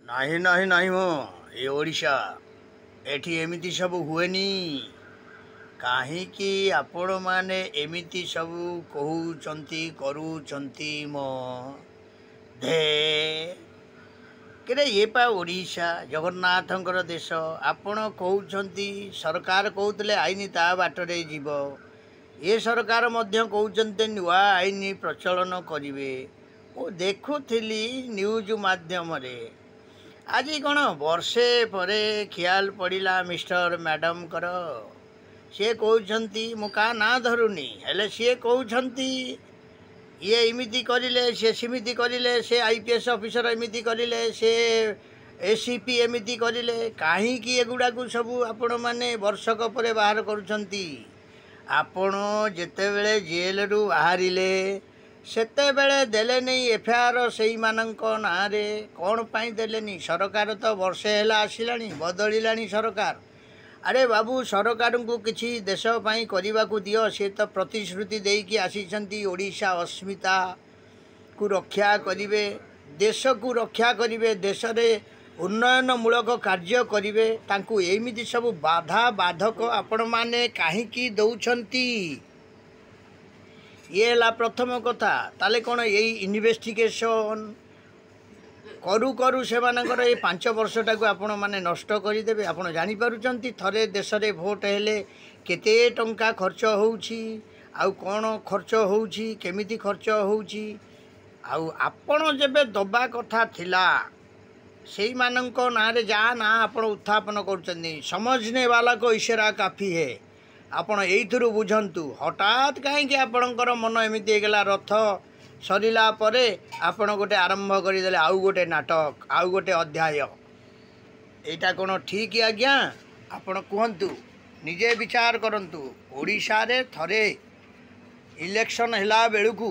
ନାହିଁ ନାହିଁ ନାହିଁ ମୋ ଏ ଓଡ଼ିଶା ଏଠି ଏମିତି ସବୁ ହୁଏନି। କାହିଁକି ଆପଣମାନେ ଏମିତି ସବୁ କହୁଛନ୍ତି କରୁଛନ୍ତି ମୋ ଧେ କିରେ ଇଏ ପା ଓଡ଼ିଶା ଜଗନ୍ନାଥଙ୍କର ଦେଶ। ଆପଣ କହୁଛନ୍ତି ସରକାର କହୁଥିଲେ ଆଇନ ତା ବାଟରେ ଯିବ, ଏ ସରକାର ମଧ୍ୟ କହୁଛନ୍ତି ନୂଆ ଆଇନ ପ୍ରଚଳନ କରିବେ। ମୁଁ ଦେଖୁଥିଲି ନ୍ୟୁଜ୍ ମାଧ୍ୟମରେ ଆଜି କ'ଣ ବର୍ଷେ ପରେ ଖିଆଲ ପଡ଼ିଲା ମିଷ୍ଟର ମ୍ୟାଡ଼ାମଙ୍କର। ସିଏ କହୁଛନ୍ତି, ମୁଁ କାହା ନାଁ ଧରୁନି, ହେଲେ ସିଏ କହୁଛନ୍ତି ଇଏ ଏମିତି କରିଲେ, ସେ ସେମିତି କରିଲେ, ସେ IPS ଅଫିସର ଏମିତି କରିଲେ, ସେ ACP ଏମିତି କରିଲେ। କାହିଁକି ଏଗୁଡ଼ାକୁ ସବୁ ଆପଣମାନେ ବର୍ଷକ ପରେ ବାହାର କରୁଛନ୍ତି? ଆପଣ ଯେତେବେଳେ ଜେଲରୁ ବାହାରିଲେ ସେତେବେଳେ ଦେଲେନି FIR ସେଇମାନଙ୍କ ନାଁରେ। କ'ଣ ପାଇଁ ଦେଲେନି? ସରକାର ତ ବର୍ଷେ ହେଲା ଆସିଲାଣି, ବଦଳିଲାଣି ସରକାର। ଆରେ ବାବୁ, ସରକାରଙ୍କୁ କିଛି ଦେଶ ପାଇଁ କରିବାକୁ ଦିଅ। ସେ ତ ପ୍ରତିଶ୍ରୁତି ଦେଇକି ଆସିଛନ୍ତି ଓଡ଼ିଶା ଅସ୍ମିତାକୁ ରକ୍ଷା କରିବେ, ଦେଶକୁ ରକ୍ଷା କରିବେ, ଦେଶରେ ଉନ୍ନୟନମୂଳକ କାର୍ଯ୍ୟ କରିବେ। ତାଙ୍କୁ ଏମିତି ସବୁ ବାଧା ବାଧକ ଆପଣମାନେ କାହିଁକି ଦେଉଛନ୍ତି? ଇଏ ହେଲା ପ୍ରଥମ କଥା। ତାହେଲେ କ'ଣ ଏଇ ଇନଭେଷ୍ଟିଗେସନ୍ କରୁ କରୁ ସେମାନଙ୍କର ଏ 5 ବର୍ଷଟାକୁ ଆପଣମାନେ ନଷ୍ଟ କରିଦେବେ? ଆପଣ ଜାଣିପାରୁଛନ୍ତି ଥରେ ଦେଶରେ ଭୋଟ ହେଲେ କେତେ ଟଙ୍କା ଖର୍ଚ୍ଚ ହେଉଛି, ଆଉ କ'ଣ ଖର୍ଚ୍ଚ ହେଉଛି, କେମିତି ଖର୍ଚ୍ଚ ହେଉଛି। ଆଉ ଆପଣ ଯେବେ ଦେବା କଥା ଥିଲା ସେଇମାନଙ୍କ ନାଁରେ ଯାହା ନାଁ ଆପଣ ଉତ୍ଥାପନ କରୁଛନ୍ତି, ସମଝନେ ବାଲାକୁ ଇଶାରା କାଫି ହେ। ଆପଣ ଏଇଥିରୁ ବୁଝନ୍ତୁ ହଠାତ୍ କାହିଁକି ଆପଣଙ୍କର ମନ ଏମିତି ହେଇଗଲା। ରଥ ସରିଲା ପରେ ଆପଣ ଗୋଟେ ଆରମ୍ଭ କରିଦେଲେ ଆଉ ଗୋଟେ ନାଟକ, ଆଉ ଗୋଟେ ଅଧ୍ୟାୟ। ଏଇଟା କ'ଣ ଠିକ୍ ଆଜ୍ଞା? ଆପଣ କୁହନ୍ତୁ, ନିଜେ ବିଚାର କରନ୍ତୁ। ଓଡ଼ିଶାରେ ଥରେ ଇଲେକ୍ସନ୍ ହେଲା ବେଳକୁ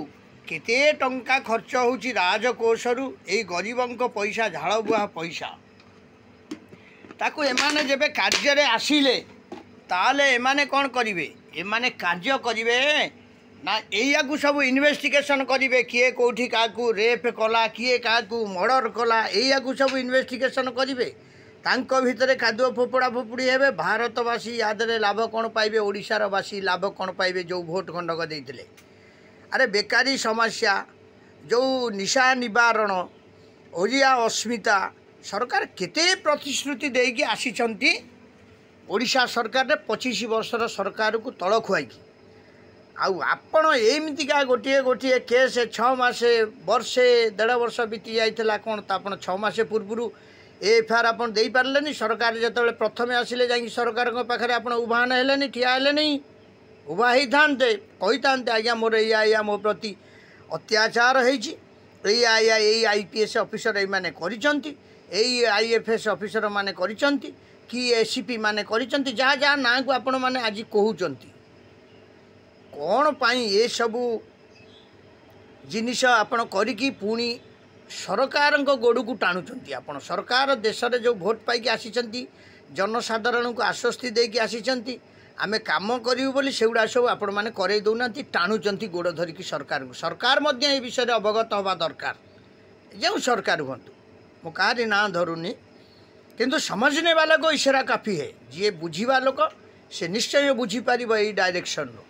କେତେ ଟଙ୍କା ଖର୍ଚ୍ଚ ହେଉଛି ରାଜକୋଷରୁ, ଏଇ ଗରିବଙ୍କ ପଇସା, ଝାଳ ବୁହା ପଇସା। ତାକୁ ଏମାନେ ଯେବେ କାର୍ଯ୍ୟରେ ଆସିଲେ ତାହେଲେ ଏମାନେ କ'ଣ କରିବେ? ଏମାନେ କାର୍ଯ୍ୟ କରିବେ ନା ଏଇଆକୁ ସବୁ ଇନଭେଷ୍ଟିଗେସନ୍ କରିବେ? କିଏ କେଉଁଠି କାହାକୁ ରେପ୍ କଲା, କିଏ କାହାକୁ ମର୍ଡ଼ର କଲା, ଏଇଆକୁ ସବୁ ଇନଭେଷ୍ଟିଗେସନ୍ କରିବେ। ତାଙ୍କ ଭିତରେ କାଦୁଅ ଫୋପଡ଼ା ଫୋପଡ଼ି ହେବେ। ଭାରତବାସୀ ୟା ଦେହରେ ଲାଭ କ'ଣ ପାଇବେ? ଓଡ଼ିଶାର ବାସୀ ଲାଭ କ'ଣ ପାଇବେ? ଯେଉଁ ଭୋଟ ଖଣ୍ଡକ ଦେଇଥିଲେ। ଆରେ ବେକାରୀ ସମସ୍ୟା, ଯେଉଁ ନିଶା ନିବାରଣ, ଓଡ଼ିଆ ଅସ୍ମିତା, ସରକାର କେତେ ପ୍ରତିଶ୍ରୁତି ଦେଇକି ଆସିଛନ୍ତି। ଓଡ଼ିଶା ସରକାରରେ 25 ବର୍ଷର ସରକାରକୁ ତଳ ଖୁଆଇକି। ଆଉ ଆପଣ ଏମିତିକା ଗୋଟିଏ ଗୋଟିଏ କେସ୍ 6 ମାସ, ବର୍ଷେ, 1.5 ବର୍ଷ ବିତି ଯାଇଥିଲା। କ'ଣ ତ ଆପଣ 6 ମାସ ପୂର୍ବରୁ FIR ଆପଣ ଦେଇପାରିଲେନି? ସରକାର ଯେତେବେଳେ ପ୍ରଥମେ ଆସିଲେ ଯାଇକି ସରକାରଙ୍କ ପାଖରେ ଆପଣ ଉଭାନ ହେଲେନି, ଠିଆ ହେଲେନି? ଉଭା ହେଇଥାନ୍ତେ, କହିଥାନ୍ତେ ଆଜ୍ଞା ମୋର ଏଇଆ ମୋ ପ୍ରତି ଅତ୍ୟାଚାର ହେଇଛି, ଏଇ IPS ଅଫିସର ଏଇମାନେ କରିଛନ୍ତି, ଏଇ IFS ଅଫିସର ମାନେ କରିଛନ୍ତି, କି ACP ମାନେ କରିଛନ୍ତି, ଯାହା ଯାହା ନାଁକୁ ଆପଣମାନେ ଆଜି କହୁଛନ୍ତି। କ'ଣ ପାଇଁ ଏସବୁ ଜିନିଷ ଆପଣ କରିକି ପୁଣି ସରକାରଙ୍କ ଗୋଡ଼କୁ ଟାଣୁଛନ୍ତି? ଆପଣ ସରକାର ଦେଶରେ ଯେଉଁ ଭୋଟ ପାଇକି ଆସିଛନ୍ତି, ଜନସାଧାରଣଙ୍କୁ ଆଶ୍ୱସ୍ତି ଦେଇକି ଆସିଛନ୍ତି, ଆମେ କାମ କରିବୁ ବୋଲି, ସେଗୁଡ଼ା ସବୁ ଆପଣମାନେ କରେଇ ଦେଉନାହାନ୍ତି, ଟାଣୁଛନ୍ତି ଗୋଡ଼ ଧରିକି ସରକାରଙ୍କୁ। ସରକାର ମଧ୍ୟ ଏ ବିଷୟରେ ଅବଗତ ହେବା ଦରକାର। ଯେଉଁ ସରକାର ହୁଅନ୍ତୁ, ମୁଁ କାହାରି ନାଁ ଧରୁନି, କିନ୍ତୁ ସମଝନେ ବାଲାକୁ ଇଶାରା କାଫି ହେ। ଯିଏ ବୁଝିବା ଲୋକ ସେ ନିଶ୍ଚୟ ବୁଝିପାରିବ ଏଇ ଡାଇରେକ୍ସନ୍ରୁ।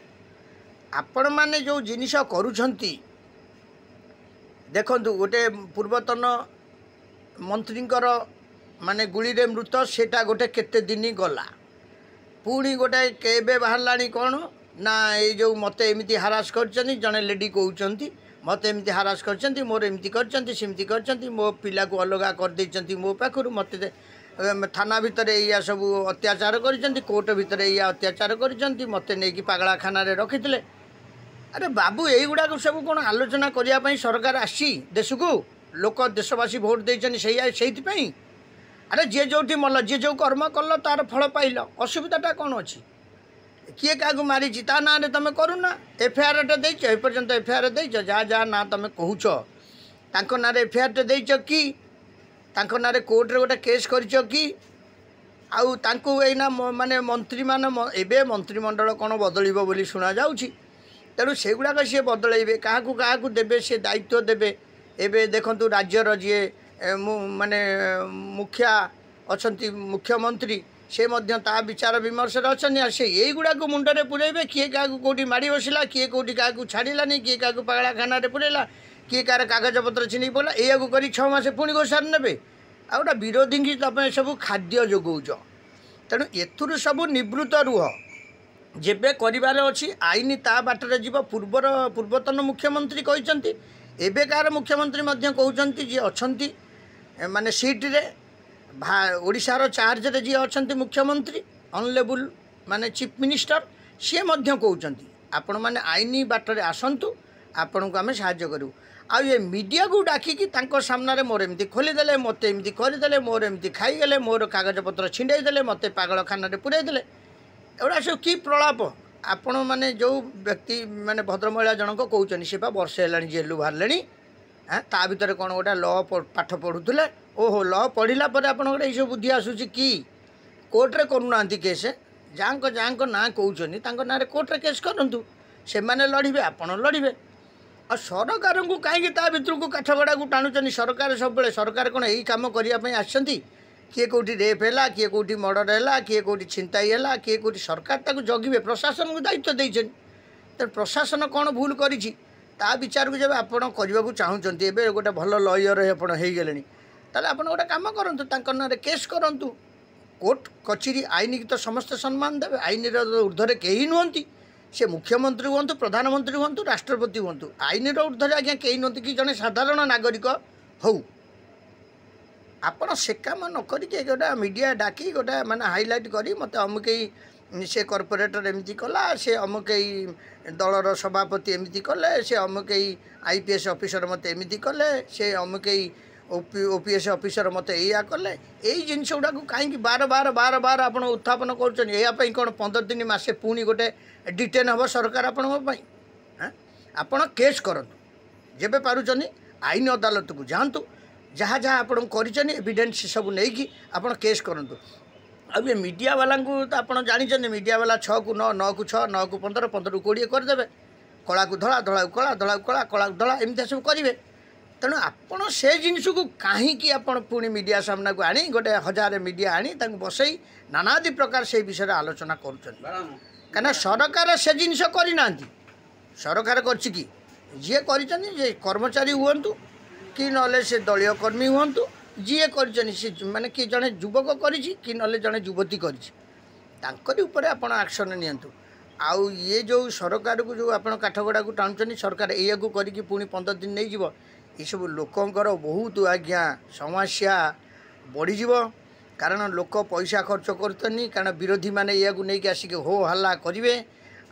ଆପଣମାନେ ଯେଉଁ ଜିନିଷ କରୁଛନ୍ତି, ଦେଖନ୍ତୁ ଗୋଟେ ପୂର୍ବତନ ମନ୍ତ୍ରୀଙ୍କର ମାନେ ଗୁଳିରେ ମୃତ, ସେଇଟା ଗୋଟେ କେତେ ଦିନ ଗଲା। ପୁଣି ଗୋଟେ କେବେ ବାହାରିଲାଣି କ'ଣ ନା ଏଇ ଯେଉଁ ମୋତେ ଏମିତି ହାରାସ କରିଛନ୍ତି, ଜଣେ ଲେଡ଼ି କହୁଛନ୍ତି ମୋତେ ଏମିତି ହାରାସ କରିଛନ୍ତି, ମୋର ଏମିତି କରିଛନ୍ତି, ସେମିତି କରିଛନ୍ତି, ମୋ ପିଲାକୁ ଅଲଗା କରିଦେଇଛନ୍ତି ମୋ ପାଖରୁ, ମୋତେ ଥାନା ଭିତରେ ଏଇଆ ସବୁ ଅତ୍ୟାଚାର କରିଛନ୍ତି, କୋର୍ଟ ଭିତରେ ଏଇଆ ଅତ୍ୟାଚାର କରିଛନ୍ତି, ମୋତେ ନେଇକି ପାଗଳାଖାନାରେ ରଖିଥିଲେ। ଆରେ ବାବୁ, ଏଇଗୁଡ଼ାକ ସବୁ କ'ଣ ଆଲୋଚନା କରିବା ପାଇଁ ସରକାର ଆସିଛି ଦେଶକୁ? ଲୋକ ଦେଶବାସୀ ଭୋଟ ଦେଇଛନ୍ତି ସେଇଥିପାଇଁ। ଆରେ ଯିଏ ଯେଉଁଠି ମଲ, ଯିଏ ଯେଉଁ କର୍ମ କଲ ତା'ର ଫଳ ପାଇଲ, ଅସୁବିଧାଟା କ'ଣ ଅଛି? କିଏ କାହାକୁ ମାରିଛି ତା ନାଁରେ ତୁମେ କରୁନା? FIRଟେ ଦେଇଛ, ଏପର୍ଯ୍ୟନ୍ତ FIR ଦେଇଛ? ଯାହା ଯାହା ନାଁ ତୁମେ କହୁଛ ତାଙ୍କ ନାଁରେ FIRଟେ ଦେଇଛ କି? ତାଙ୍କ ନାଁରେ କୋର୍ଟରେ ଗୋଟେ କେସ୍ କରିଛ କି? ଆଉ ତାଙ୍କୁ ଏଇନା ମାନେ ମନ୍ତ୍ରୀମାନେ, ଏବେ ମନ୍ତ୍ରିମଣ୍ଡଳ କ'ଣ ବଦଳିବ ବୋଲି ଶୁଣାଯାଉଛି, ତେଣୁ ସେଗୁଡ଼ାକ ସିଏ ବଦଳାଇବେ, କାହାକୁ କାହାକୁ ଦେବେ, ସେ ଦାୟିତ୍ୱ ଦେବେ। ଏବେ ଦେଖନ୍ତୁ ରାଜ୍ୟର ଯିଏ ମାନେ ମୁଖିଆ ଅଛନ୍ତି ମୁଖ୍ୟମନ୍ତ୍ରୀ ସେ ମଧ୍ୟ ତା ବିଚାର ବିମର୍ଶରେ ଅଛନ୍ତି। ଆଉ ସେ ଏଇଗୁଡ଼ାକୁ ମୁଣ୍ଡରେ ପୁରେଇବେ କିଏ କାହାକୁ କେଉଁଠି ମାଡ଼ି ବସିଲା, କିଏ କେଉଁଠି କାହାକୁ ଛାଡ଼ିଲାନି, କିଏ କାହାକୁ ପାଗଳାଖାନାରେ ପୁରେଇଲା, କିଏ କାହାର କାଗଜପତ୍ର ଛିଣ୍ଡି ପଡ଼ିଲା, ଏଇଆକୁ କରି 6 ମାସ ପୁଣି ଘୋଷାରି ନେବେ। ଆଉ ଗୋଟେ ବିରୋଧୀଙ୍କୁ ତୁମେ ସବୁ ଖାଦ୍ୟ ଯୋଗାଉଛ। ତେଣୁ ଏଥିରୁ ସବୁ ନିବୃତ୍ତ ରୁହ। ଯେବେ କରିବାର ଅଛି ଆଇନ ତା ବାଟରେ ଯିବ। ପୂର୍ବତନ ମୁଖ୍ୟମନ୍ତ୍ରୀ କହିଛନ୍ତି, ଏବେକାର ମୁଖ୍ୟମନ୍ତ୍ରୀ ମଧ୍ୟ କହୁଛନ୍ତି, ଯିଏ ଅଛନ୍ତି ମାନେ ସିଟ୍ରେ ଓଡ଼ିଶାର ଚାର୍ଜରେ ଯିଏ ଅଛନ୍ତି ମୁଖ୍ୟମନ୍ତ୍ରୀ ଅନଲେବୁଲ୍ ମାନେ ଚିଫ୍ ମିନିଷ୍ଟର, ସିଏ ମଧ୍ୟ କହୁଛନ୍ତି ଆପଣମାନେ ଆଇନ ବାଟରେ ଆସନ୍ତୁ, ଆପଣଙ୍କୁ ଆମେ ସାହାଯ୍ୟ କରିବୁ। ଆଉ ଏ ମିଡ଼ିଆକୁ ଡାକିକି ତାଙ୍କ ସାମ୍ନାରେ ମୋର ଏମିତି ଖୋଲିଦେଲେ, ମୋତେ ଏମିତି କରିଦେଲେ, ମୋର ଏମିତି ଖାଇଗଲେ, ମୋର କାଗଜପତ୍ର ଛିଣ୍ଡେଇ ଦେଲେ, ମୋତେ ପାଗଳଖାନାରେ ପୁରେଇ ଦେଲେ, ଏଗୁଡ଼ା ସବୁ କି ପ୍ରଳାପ। ଆପଣମାନେ ଯେଉଁ ବ୍ୟକ୍ତି ମାନେ ଭଦ୍ରମହିଳା ଜଣକ କହୁଛନ୍ତି, ସେ ବା ବର୍ଷେ ହେଲାଣି ଜେଲରୁ ବାହାରିଲେଣି। ତା ଭିତରେ କ'ଣ ଗୋଟେ ଲ ପାଠ ପଢ଼ୁଥିଲେ। ଓହୋ, ଲ ପଢ଼ିଲା ପରେ ଆପଣଙ୍କର ଏଇସବୁ ବୁଦ୍ଧି ଆସୁଛି କି? କୋର୍ଟରେ କରୁନାହାନ୍ତି କେସ୍। ଯାହାଙ୍କ ନାଁ କହୁଛନ୍ତି ତାଙ୍କ ନାଁରେ କୋର୍ଟରେ କେସ୍ କରନ୍ତୁ, ସେମାନେ ଲଢ଼ିବେ, ଆପଣ ଲଢ଼ିବେ। ଆଉ ସରକାରଙ୍କୁ କାହିଁକି ତା ଭିତରକୁ କାଠଗଡ଼ାକୁ ଟାଣୁଛନ୍ତି? ସରକାର ସବୁବେଳେ ସରକାର କ'ଣ ଏଇ କାମ କରିବା ପାଇଁ ଆସିଛନ୍ତି? କିଏ କେଉଁଠି ରେପ୍ ହେଲା, କିଏ କେଉଁଠି ମର୍ଡ଼ର ହେଲା, କିଏ କେଉଁଠି ଛିନତାଇ ହେଲା, କିଏ କେଉଁଠି, ସରକାର ତାକୁ ଜଗିବେ, ପ୍ରଶାସନକୁ ଦାୟିତ୍ୱ ଦେଇଛନ୍ତି। ତେଣୁ ପ୍ରଶାସନ କ'ଣ ଭୁଲ କରିଛି ତା ବିଚାରକୁ ଯେବେ ଆପଣ କରିବାକୁ ଚାହୁଁଛନ୍ତି, ଏବେ ଗୋଟେ ଭଲ ଲୟର ଆପଣ ହେଇଗଲେଣି, ତାହେଲେ ଆପଣ ଗୋଟେ କାମ କରନ୍ତୁ, ତାଙ୍କ ନାଁରେ କେସ୍ କରନ୍ତୁ। କୋର୍ଟ କଚେରୀ ଆଇନକୁ ତ ସମସ୍ତେ ସମ୍ମାନ ଦେବେ। ଆଇନର ଊର୍ଦ୍ଧ୍ୱରେ କେହି ନୁହନ୍ତି। ସେ ମୁଖ୍ୟମନ୍ତ୍ରୀ ହୁଅନ୍ତୁ, ପ୍ରଧାନମନ୍ତ୍ରୀ ହୁଅନ୍ତୁ, ରାଷ୍ଟ୍ରପତି ହୁଅନ୍ତୁ, ଆଇନର ଊର୍ଦ୍ଧ୍ୱରେ ଆଜ୍ଞା କେହି ନୁହନ୍ତି କି ଜଣେ ସାଧାରଣ ନାଗରିକ ହଉ। ଆପଣ ସେ କାମ ନ କରିକି ଗୋଟେ ମିଡ଼ିଆ ଡାକି ଗୋଟେ ମାନେ ହାଇଲାଇଟ୍ କରି ମୋତେ ଅମୁକେଇ ସେ କର୍ପୋରେଟର ଏମିତି କଲା, ସେ ଅମୁକେଇ ଦଳର ସଭାପତି ଏମିତି କଲେ, ସେ ଅମୁକେଇ IPS ଅଫିସର ମୋତେ ଏମିତି କଲେ, ସେ ଅମୁକେଇ OPS ଅଫିସର ମୋତେ ଏଇଆ କଲେ, ଏଇ ଜିନିଷ ଗୁଡ଼ାକୁ କାହିଁକି ବାର ବାର ଆପଣ ଉତ୍ଥାପନ କରୁଛନ୍ତି? ଏହା ପାଇଁ କ'ଣ 15 ଦିନ ମାସେ ପୁଣି ଗୋଟେ ଡିଟେନ୍ ହେବ ସରକାର ଆପଣଙ୍କ ପାଇଁ? ଆପଣ କେସ୍ କରନ୍ତୁ, ଯେବେ ପାରୁଛନ୍ତି ଆଇନ ଅଦାଲତକୁ ଯାଆନ୍ତୁ, ଯାହା ଯାହା ଆପଣ କରିଛନ୍ତି ଏଭିଡେନ୍ସ ସବୁ ନେଇକି ଆପଣ କେସ୍ କରନ୍ତୁ। ଆଉ ଏ ମିଡ଼ିଆବାଲାଙ୍କୁ ତ ଆପଣ ଜାଣିଛନ୍ତି, ମିଡ଼ିଆବାଲା 6କୁ 9, 9କୁ 6, 9କୁ 15, 15କୁ 20 କରିଦେବେ। କଳାକୁ ଧଳା, ଧଳାକୁ କଳା, ଧଳାକୁ କଳା, କଳାକୁ ଧଳା, ଏମିତି ସବୁ କରିବେ। ତେଣୁ ଆପଣ ସେ ଜିନିଷକୁ କାହିଁକି ଆପଣ ପୁଣି ମିଡ଼ିଆ ସାମ୍ନାକୁ ଆଣି ଗୋଟେ 1000 ମିଡ଼ିଆ ଆଣି ତାଙ୍କୁ ବସେଇ ନାନାଦି ପ୍ରକାର ସେଇ ବିଷୟରେ ଆଲୋଚନା କରୁଛନ୍ତି? କାହିଁକିନା ସରକାର ସେ ଜିନିଷ କରିନାହାନ୍ତି। ସରକାର କରିଛି କି? ଯିଏ କରିଛନ୍ତି, ଯେ କର୍ମଚାରୀ ହୁଅନ୍ତୁ କି ନହେଲେ ସେ ଦଳୀୟ କର୍ମୀ ହୁଅନ୍ତୁ, ଯିଏ କରିଛନ୍ତି, ସେ ମାନେ କିଏ ଜଣେ ଯୁବକ କରିଛି କି ନହେଲେ ଜଣେ ଯୁବତୀ କରିଛି, ତାଙ୍କରି ଉପରେ ଆପଣ ଆକ୍ସନ୍ ନିଅନ୍ତୁ। ଆଉ ଇଏ ଯେଉଁ ସରକାରକୁ ଯେଉଁ ଆପଣ କାଠଗଡ଼ାକୁ ଟାଣୁଛନ୍ତି, ସରକାର ଏଇଆକୁ କରିକି ପୁଣି 15 ଦିନ ନେଇଯିବ, ଏସବୁ ଲୋକଙ୍କର ବହୁତ ଆଜ୍ଞା ସମସ୍ୟା ବଢ଼ିଯିବ। କାରଣ ଲୋକ ପଇସା ଖର୍ଚ୍ଚ କରୁଛନ୍ତି, କାରଣ ବିରୋଧୀମାନେ ଏହାକୁ ନେଇକି ଆସିକି ହୋ ହଲ୍ଲା କରିବେ।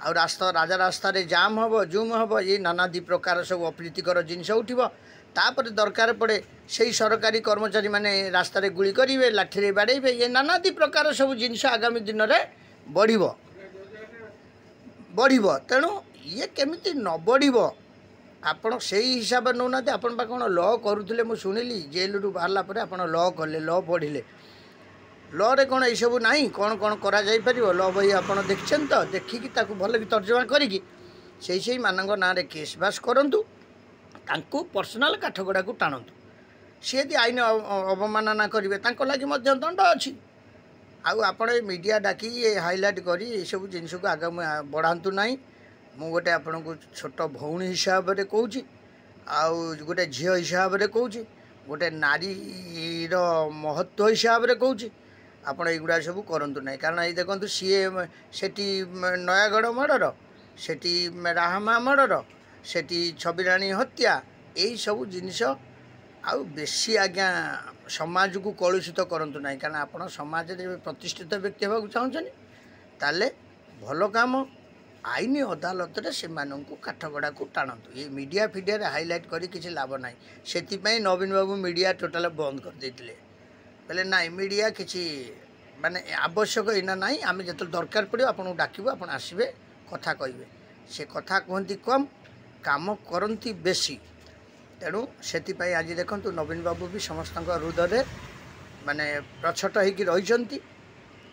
ଆଉ ରାଜରାସ୍ତାରେ ଜାମ୍ ହେବ, ଜୁମ୍ ହେବ, ଏଇ ନାନାଦି ପ୍ରକାର ସବୁ ଅପ୍ରୀତିକର ଜିନିଷ ଉଠିବ। ତାପରେ ଦରକାର ପଡ଼େ ସେଇ ସରକାରୀ କର୍ମଚାରୀମାନେ ରାସ୍ତାରେ ଗୁଳି କରିବେ, ଲାଠିରେ ବାଡ଼େଇବେ, ଏ ନାନାଦି ପ୍ରକାର ସବୁ ଜିନିଷ ଆଗାମୀ ଦିନରେ ବଢ଼ିବ। ତେଣୁ ଇଏ କେମିତି ନ ବଢ଼ିବ ଆପଣ ସେଇ ହିସାବରେ ନେଉନାହାନ୍ତି। ଆପଣ ବା କ'ଣ ଲ କରୁଥିଲେ, ମୁଁ ଶୁଣିଲି ଜେଲରୁ ବାହାରିଲା ପରେ ଆପଣ ଲ କଲେ, ଲ ପଢ଼ିଲେ। ଲରେ କ'ଣ ଏଇସବୁ ନାହିଁ? କ'ଣ କରାଯାଇପାରିବ? ଲ ବହି ଆପଣ ଦେଖିଛନ୍ତି ତ? ଦେଖିକି ତାକୁ ଭଲକି ତର୍ଜମା କରିକି ସେଇମାନଙ୍କ ନାଁରେ କେସ୍ ବାସ୍ କରନ୍ତୁ, ତାଙ୍କୁ ପର୍ସନାଲ୍ କାଠଗଡ଼ାକୁ ଟାଣନ୍ତୁ। ସିଏ ଯଦି ଆଇନ ଅବମାନନା କରିବେ ତାଙ୍କ ଲାଗି ମଧ୍ୟ ଦଣ୍ଡ ଅଛି। ଆଉ ଆପଣ ଏ ମିଡ଼ିଆ ଡାକି ହାଇଲାଇଟ୍ କରି ଏସବୁ ଜିନିଷକୁ ଆଗାମୀ ବଢ଼ାନ୍ତୁ ନାହିଁ। ମୁଁ ଗୋଟେ ଆପଣଙ୍କୁ ଛୋଟ ଭଉଣୀ ହିସାବରେ କହୁଛି, ଆଉ ଗୋଟେ ଝିଅ ହିସାବରେ କହୁଛି, ଗୋଟେ ନାରୀର ମହତ୍ତ୍ୱ ହିସାବରେ କହୁଛି, ଆପଣ ଏଇଗୁଡ଼ା ସବୁ କରନ୍ତୁ ନାହିଁ। କାରଣ ଏଇ ଦେଖନ୍ତୁ, ସିଏ ସେଠି ନୟାଗଡ଼ ମର୍ଡ଼ର, ସେଠି ରାହାମା ମର୍ଡ଼ର, ସେଠି ଛବିରାଣୀ ହତ୍ୟା, ଏଇସବୁ ଜିନିଷ ଆଉ ବେଶୀ ଆଜ୍ଞା ସମାଜକୁ କଳୁଷିତ କରନ୍ତୁ ନାହିଁ। କାରଣ ଆପଣ ସମାଜରେ ପ୍ରତିଷ୍ଠିତ ବ୍ୟକ୍ତି ହେବାକୁ ଚାହୁଁଛନ୍ତି, ତାହେଲେ ଭଲ କାମ ଆଇନ ଅଦାଲତରେ ସେମାନଙ୍କୁ କାଠଗଡ଼ାକୁ ଟାଣନ୍ତୁ। ଏ ମିଡ଼ିଆ ଫିଡ଼ିଆରେ ହାଇଲାଇଟ୍ କରି କିଛି ଲାଭ ନାହିଁ। ସେଥିପାଇଁ ନବୀନ ବାବୁ ମିଡ଼ିଆ ଟୋଟାଲ ବନ୍ଦ କରିଦେଇଥିଲେ। କହିଲେ ନାଇଁ, ମିଡ଼ିଆ କିଛି ମାନେ ଆବଶ୍ୟକ ଏଇନା ନାହିଁ, ଆମେ ଯେତେବେଳେ ଦରକାର ପଡ଼ିବ ଆପଣଙ୍କୁ ଡାକିବୁ, ଆପଣ ଆସିବେ, କଥା କହିବେ। ସେ କଥା କୁହନ୍ତି କମ୍, କାମ କରନ୍ତି ବେଶୀ। ତେଣୁ ସେଥିପାଇଁ ଆଜି ଦେଖନ୍ତୁ ନବୀନ ବାବୁ ବି ସମସ୍ତଙ୍କ ହୃଦୟରେ ମାନେ ପ୍ରଛଟ ହେଇକି ରହିଛନ୍ତି।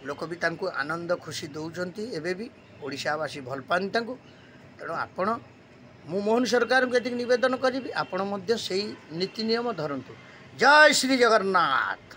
ଲୋକ ବି ତାଙ୍କୁ ଆନନ୍ଦ ଖୁସି ଦେଉଛନ୍ତି। ଏବେ ବି ଓଡ଼ିଶାବାସୀ ଭଲ ପାଆନ୍ତି ତାଙ୍କୁ। ତେଣୁ ଆପଣ, ମୁଁ ମୋହନ ସରକାରଙ୍କୁ ଏତିକି ନିବେଦନ କରିବି, ଆପଣ ମଧ୍ୟ ସେଇ ନୀତି ନିୟମ ଧରନ୍ତୁ। जय श्री जगन्नाथ।